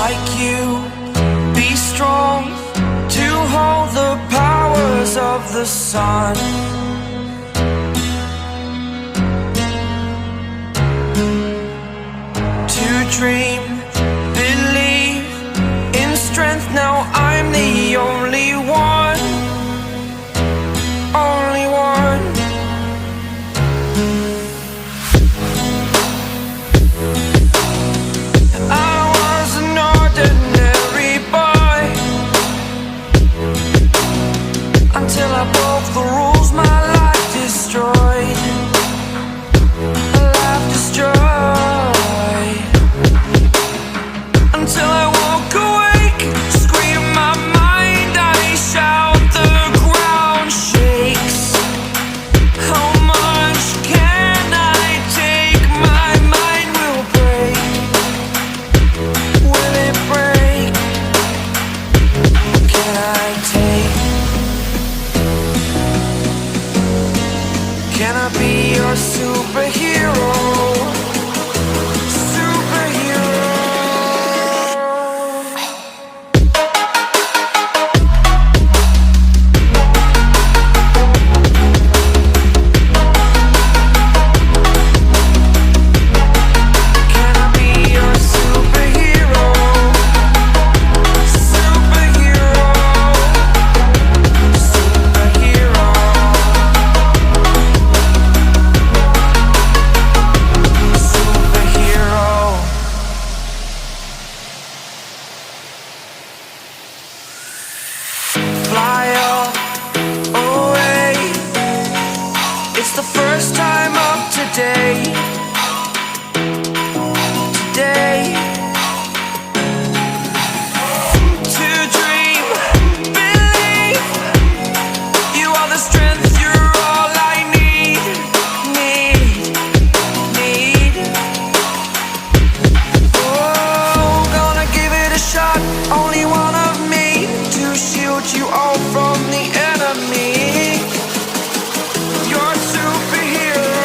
like you, be strong to hold the powers of the sun. To dream, believe in strength, now I'm the only one, only one. I was an ordinary boy until I broke the rules, my life destroyed, a life destroyed. Until I woke awake, scream my mind, I shout, the ground shakes. How much can I take? My mind will break. Will it break? Can I take? Can I be your superhero? Fly away. It's the first time of today. Today. To dream, believe. You are the strength, you're all I need. Oh, gonna give it a shot. Only one of me to shield you all from the enemy. You're a superhero.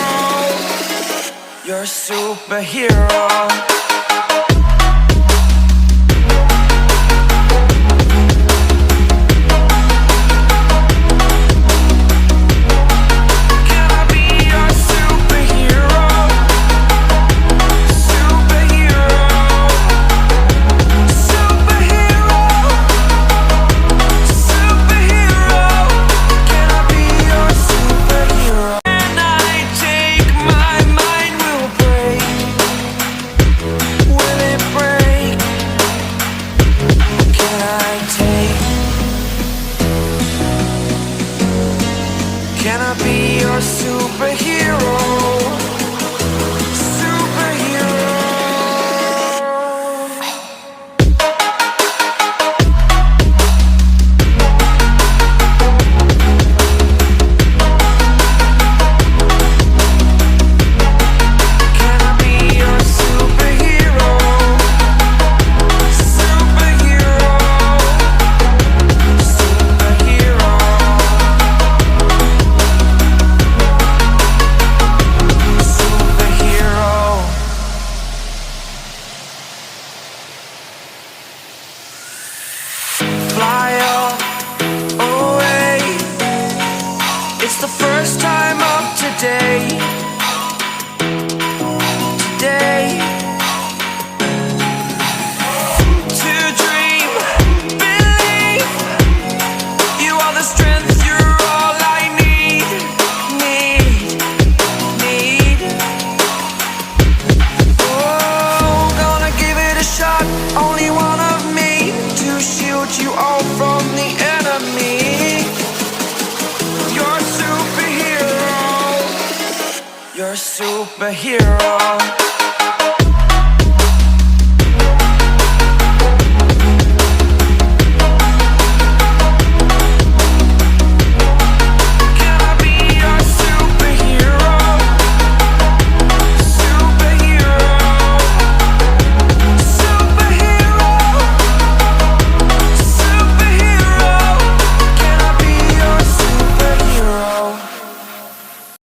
You're a superhero. Can I be your superhero? Superhero. Superhero. Superhero. Can I be your superhero? Can I take? My mind will break. Will it break? Can I take? Can I be your superhero? Superhero. Can I be your superhero? Superhero. Superhero. Superhero. Fly away. It's the first time of today. Today. To dream, believe. You are the strength, you're all I need. Oh, gonna give it a shot. Only one of me to shield you all from the enemy. You're a superhero. You're a superhero.